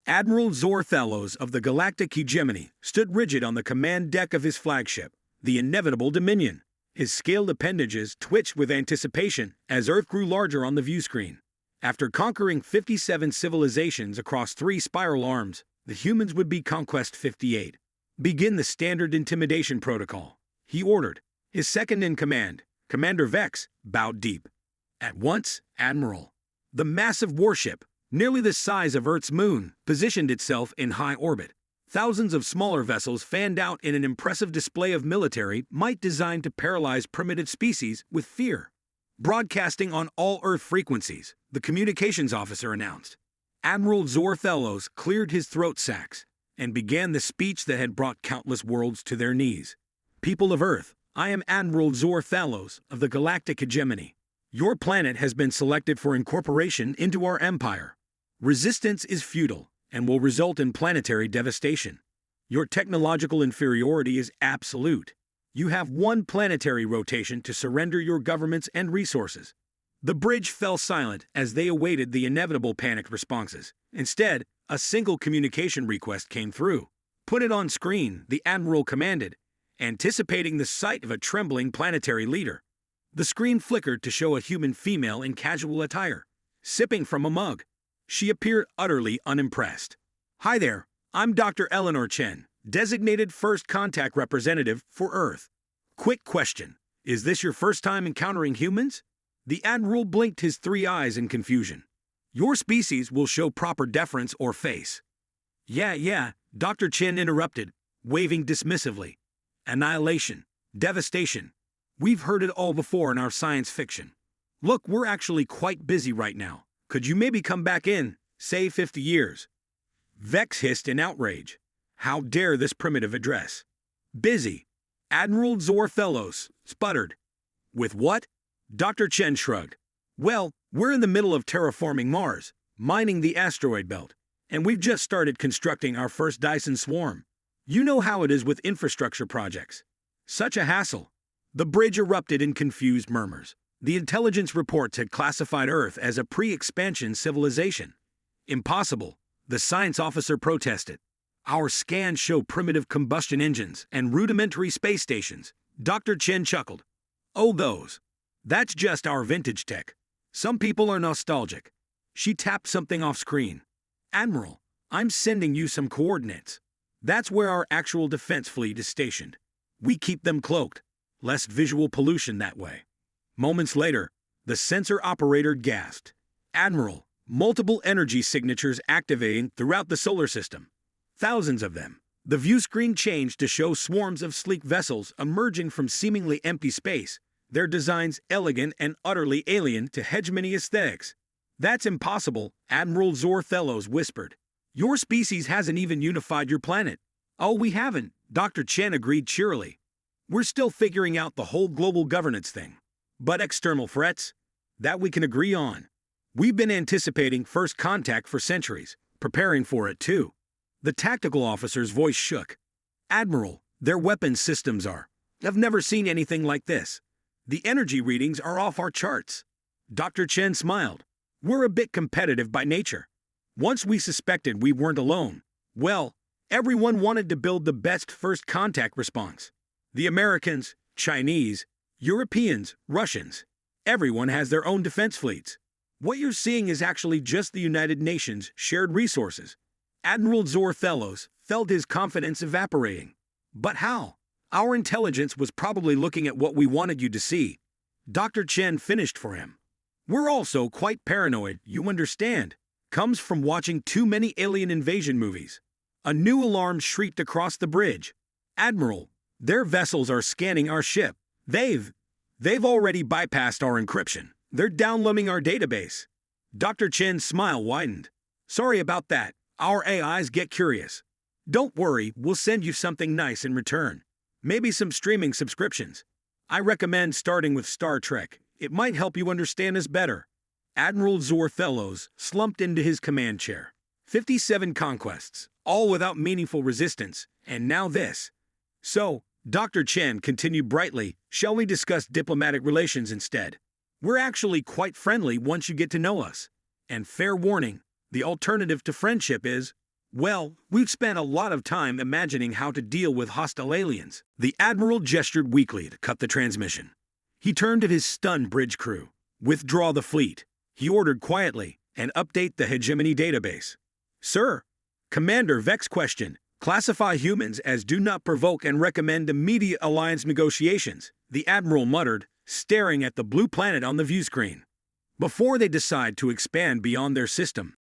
Admiral Zorthellos of the galactic hegemony stood rigid on the command deck of his flagship, the inevitable Dominion. His scaled appendages twitched with anticipation as Earth grew larger on the viewscreen. After conquering 57 civilizations across 3 spiral arms, the humans would be Conquest 58. Begin the standard intimidation protocol, he ordered. His second-in-command, Commander Vex, bowed deep. At once, Admiral. The massive warship, nearly the size of Earth's moon, positioned itself in high orbit. Thousands of smaller vessels fanned out in an impressive display of military might designed to paralyze primitive species with fear. Broadcasting on all Earth frequencies, the communications officer announced. Admiral Zorthellos cleared his throat sacs and began the speech that had brought countless worlds to their knees. People of Earth, I am Admiral Zorthellos of the galactic hegemony. Your planet has been selected for incorporation into our empire. Resistance is futile and will result in planetary devastation. Your technological inferiority is absolute. You have one planetary rotation to surrender your governments and resources. The bridge fell silent as they awaited the inevitable panicked responses. Instead, a single communication request came through. Put it on screen, the Admiral commanded, anticipating the sight of a trembling planetary leader. The screen flickered to show a human female in casual attire, sipping from a mug. She appeared utterly unimpressed. Hi there, I'm Dr. Eleanor Chen, designated First Contact Representative for Earth. Quick question, is this your first time encountering humans? The Admiral blinked his 3 eyes in confusion. Your species will show proper deference or face. Yeah, Dr. Chen interrupted, waving dismissively. Annihilation, devastation. We've heard it all before in our science fiction. Look, we're actually quite busy right now. Could you maybe come back in, say 50 years? Vex hissed in outrage. How dare this primitive address? Busy. Admiral Zorthellos sputtered. With what? Dr. Chen shrugged. Well, we're in the middle of terraforming Mars, mining the asteroid belt, and we've just started constructing our first Dyson swarm. You know how it is with infrastructure projects. Such a hassle. The bridge erupted in confused murmurs. The intelligence reports had classified Earth as a pre-expansion civilization. Impossible, the science officer protested. Our scans show primitive combustion engines and rudimentary space stations. Dr. Chen chuckled. Oh, those. That's just our vintage tech. Some people are nostalgic. She tapped something off screen. Admiral, I'm sending you some coordinates. That's where our actual defense fleet is stationed. We keep them cloaked. Less visual pollution that way. Moments later, the sensor operator gasped. Admiral, multiple energy signatures activating throughout the solar system. Thousands of them. The view screen changed to show swarms of sleek vessels emerging from seemingly empty space, their designs elegant and utterly alien to hegemony aesthetics. That's impossible, Admiral Zorthellos whispered. Your species hasn't even unified your planet. Oh, we haven't, Dr. Chen agreed cheerily. We're still figuring out the whole global governance thing. But external threats? That we can agree on. We've been anticipating first contact for centuries, preparing for it too. The tactical officer's voice shook. Admiral, their weapons systems are. I've never seen anything like this. The energy readings are off our charts. Dr. Chen smiled. We're a bit competitive by nature. Once we suspected we weren't alone, well, everyone wanted to build the best first contact response. The Americans, Chinese, Europeans, Russians. Everyone has their own defense fleets. What you're seeing is actually just the United Nations' shared resources. Admiral Zorthellos felt his confidence evaporating. But how? Our intelligence was probably looking at what we wanted you to see. Dr. Chen finished for him. We're also quite paranoid, you understand. Comes from watching too many alien invasion movies. A new alarm shrieked across the bridge. Admiral, their vessels are scanning our ship. They've already bypassed our encryption. They're downloading our database. Dr. Chen's smile widened. Sorry about that. Our AIs get curious. Don't worry, we'll send you something nice in return. Maybe some streaming subscriptions. I recommend starting with Star Trek. It might help you understand us better. Admiral Zorthellos slumped into his command chair. 57 conquests, all without meaningful resistance, and now this. So, Dr. Chen continued brightly, shall we discuss diplomatic relations instead? We're actually quite friendly once you get to know us. And fair warning, the alternative to friendship is Well, we've spent a lot of time imagining how to deal with hostile aliens. The Admiral gestured weakly to cut the transmission. He turned to his stunned bridge crew. Withdraw the fleet, he ordered quietly, and update the hegemony database. Sir, Commander Vex questioned. Classify humans as do not provoke and recommend immediate alliance negotiations, the Admiral muttered, staring at the blue planet on the view screen. Before they decide to expand beyond their system,